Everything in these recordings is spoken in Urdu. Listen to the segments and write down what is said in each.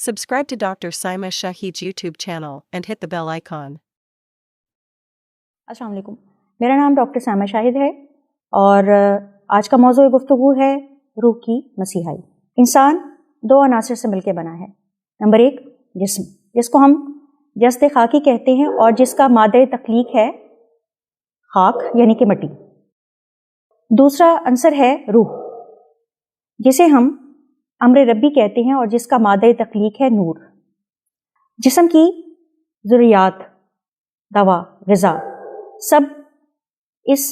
Subscribe to Dr. Saima Shahid's YouTube channel and hit the bell icon. السلام علیکم، میرا نام ڈاکٹر سائمہ شاہد ہے اور آج کا موضوع گفتگو ہے روح کی مسیحائی۔ انسان دو عناصر سے مل کے بنا ہے۔ نمبر ایک جسم، جس کو ہم جسد خاکی کہتے ہیں اور جس کا مادہ تخلیق ہے خاک یعنی کہ مٹی۔ دوسرا عنصر ہے روح، جسے ہم امر ربی کہتے ہیں اور جس کا مادہ تخلیق ہے نور۔ جسم کی ضروریات، دوا، غذا سب اس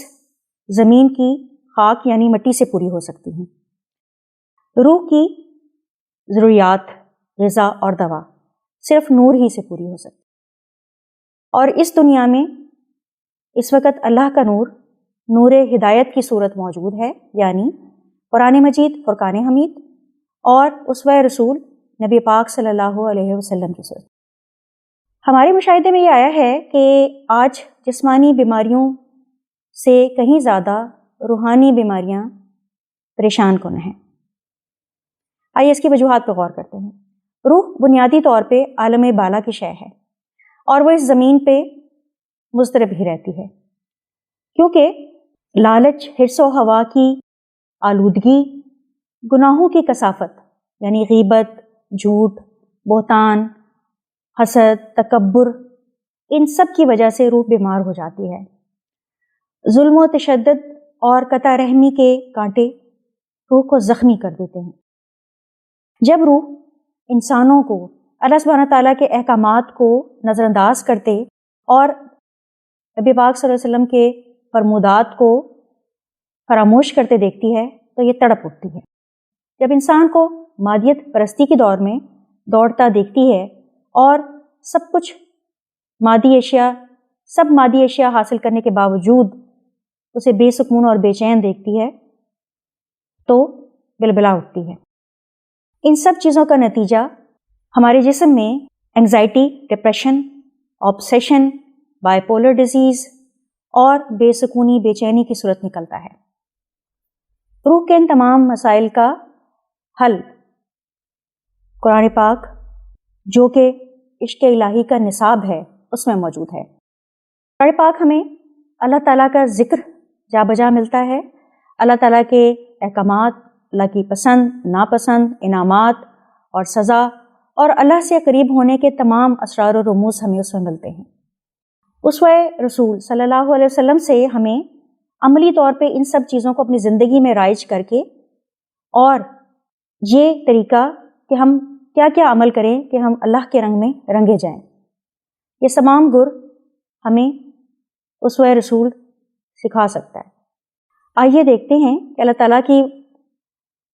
زمین کی خاک یعنی مٹی سے پوری ہو سکتی ہیں۔ روح کی ضروریات، غذا اور دوا صرف نور ہی سے پوری ہو سکتی۔ اور اس دنیا میں اس وقت اللہ کا نور، نور ہدایت کی صورت موجود ہے، یعنی قرآن مجید، فرقان حمید اور اسوہ رسول نبی پاک صلی اللہ علیہ وسلم کی صورت۔ ہمارے مشاہدے میں یہ آیا ہے کہ آج جسمانی بیماریوں سے کہیں زیادہ روحانی بیماریاں پریشان کن ہیں۔ آئیے اس کی وجوہات پر غور کرتے ہیں۔ روح بنیادی طور پہ عالم بالا کی شے ہے اور وہ اس زمین پہ مضطرب ہی رہتی ہے، کیونکہ لالچ، حرص و ہوا کی آلودگی، گناہوں کی کثافت یعنی غیبت، جھوٹ، بہتان، حسد، تکبر، ان سب کی وجہ سے روح بیمار ہو جاتی ہے۔ ظلم و تشدد اور قطع رحمی کے کانٹے روح کو زخمی کر دیتے ہیں۔ جب روح انسانوں کو اللہ سبحانہ تعالیٰ کے احکامات کو نظر انداز کرتے اور نبی پاک صلی اللہ علیہ وسلم کے فرمودات کو فراموش کرتے دیکھتی ہے تو یہ تڑپ اٹھتی ہے۔ جب انسان کو مادیت پرستی کے دور میں دوڑتا دیکھتی ہے اور سب کچھ مادی اشیاء حاصل کرنے کے باوجود اسے بے سکون اور بے چین دیکھتی ہے تو بلبلا اٹھتی ہے۔ ان سب چیزوں کا نتیجہ ہمارے جسم میں anxiety, depression, obsession, by polar disease اور بے سکونی، بے چینی کی صورت نکلتا ہے۔ روح کے ان تمام مسائل کا حل قرآن پاک، جو کہ عشق الہی کا نصاب ہے، اس میں موجود ہے۔ قرآن پاک ہمیں اللہ تعالیٰ کا ذکر جا بجا ملتا ہے، اللہ تعالیٰ کے احکامات، اللہ کی پسند، ناپسند، انعامات اور سزا اور اللہ سے قریب ہونے کے تمام اسرار و رموز ہمیں اس میں ملتے ہیں۔ اسوہ رسول صلی اللہ علیہ وسلم سے ہمیں عملی طور پہ ان سب چیزوں کو اپنی زندگی میں رائج کر کے اور یہ طریقہ کہ ہم کیا کیا عمل کریں کہ ہم اللہ کے رنگ میں رنگے جائیں، یہ تمام گر ہمیں اسوہ رسول سکھا سکتا ہے۔ آئیے دیکھتے ہیں کہ اللہ تعالیٰ کی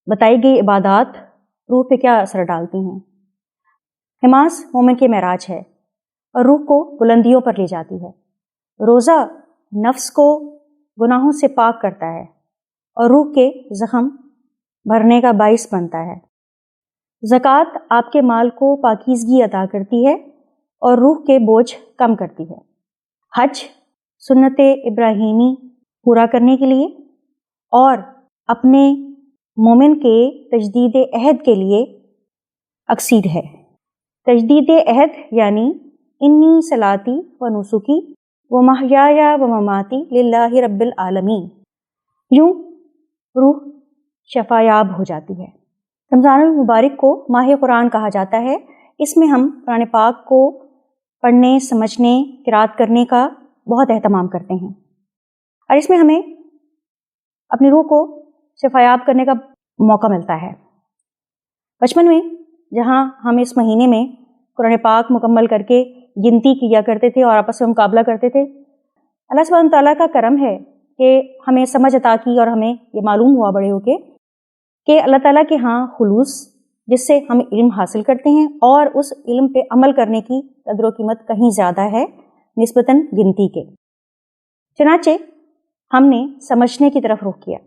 بتائی گئی عبادات روح پہ کیا اثر ڈالتی ہیں۔ نماز مومن کے معراج ہے اور روح کو بلندیوں پر لے جاتی ہے۔ روزہ نفس کو گناہوں سے پاک کرتا ہے اور روح کے زخم بھرنے کا باعث بنتا ہے۔ زکوٰۃ آپ کے مال کو پاکیزگی عطا کرتی ہے اور روح کے بوجھ کم کرتی ہے۔ حج سنت ابراہیمی پورا کرنے کے لیے اور اپنے مومن کے تجدید عہد کے لیے اکسیر ہے۔ تجدید عہد یعنی انی صلاتی و نسکی و محیای و مماتی للہ رب العالمین، یوں روح شفایاب ہو جاتی ہے۔ رمضان المبارک کو ماہ قرآن کہا جاتا ہے۔ اس میں ہم قرآن پاک کو پڑھنے، سمجھنے، قرأت کرنے کا بہت اہتمام کرتے ہیں اور اس میں ہمیں اپنی روح کو شفایاب کرنے کا موقع ملتا ہے۔ بچپن میں جہاں ہم اس مہینے میں قرآن پاک مکمل کر کے گنتی کیا کرتے تھے اور آپس میں مقابلہ کرتے تھے، اللہ سبحانہ تعالیٰ کا کرم ہے کہ ہمیں سمجھ عطا کی اور ہمیں یہ معلوم ہوا بڑے ہو کے کہ اللہ تعالیٰ کے ہاں خلوص، جس سے ہم علم حاصل کرتے ہیں اور اس علم پہ عمل کرنے کی قدر و قیمت کہیں زیادہ ہے نسبتاً گنتی کے۔ چنانچہ ہم نے سمجھنے کی طرف رخ کیا۔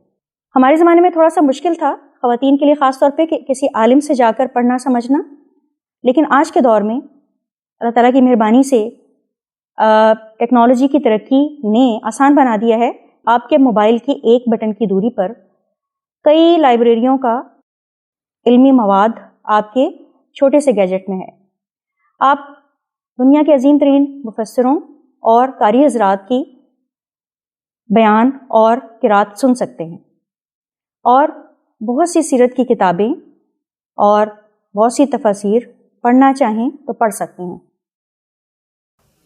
ہمارے زمانے میں تھوڑا سا مشکل تھا خواتین کے لیے خاص طور پہ کہ کسی عالم سے جا کر پڑھنا سمجھنا، لیکن آج کے دور میں اللہ تعالیٰ کی مہربانی سے ٹیکنالوجی کی ترقی نے آسان بنا دیا ہے۔ آپ کے موبائل کی ایک بٹن کی دوری پر کئی لائبریریوں کا علمی مواد آپ کے چھوٹے سے گیجٹ میں ہے۔ آپ دنیا کے عظیم ترین مفسروں اور قاری حضرات کی بیان اور قرات سن سکتے ہیں، اور بہت سی سیرت کی کتابیں اور بہت سی تفاسیر پڑھنا چاہیں تو پڑھ سکتے ہیں۔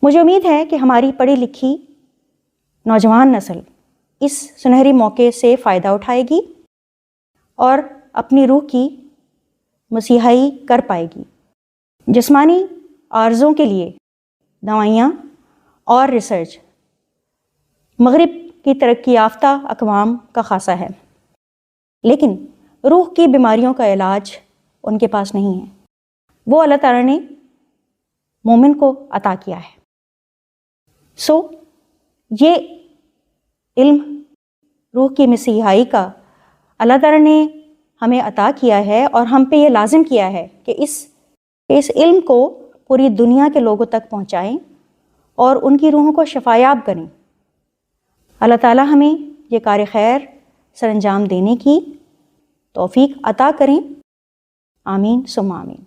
مجھے امید ہے کہ ہماری پڑھی لکھی نوجوان نسل اس سنہری موقع سے فائدہ اٹھائے گی اور اپنی روح کی مسیحائی کر پائے گی۔ جسمانی عارضوں کے لیے دوائیاں اور ریسرچ مغرب کی ترقی یافتہ اقوام کا خاصہ ہے، لیکن روح کی بیماریوں کا علاج ان کے پاس نہیں ہے۔ وہ اللہ تعالیٰ نے مومن کو عطا کیا ہے۔ یہ علم روح کی مسیحائی کا اللہ تعالیٰ نے ہمیں عطا کیا ہے، اور ہم پہ یہ لازم کیا ہے کہ اس علم کو پوری دنیا کے لوگوں تک پہنچائیں اور ان کی روحوں کو شفایاب کریں۔ اللہ تعالیٰ ہمیں یہ کار خیر سر انجام دینے کی توفیق عطا کریں۔ آمین ثم آمین۔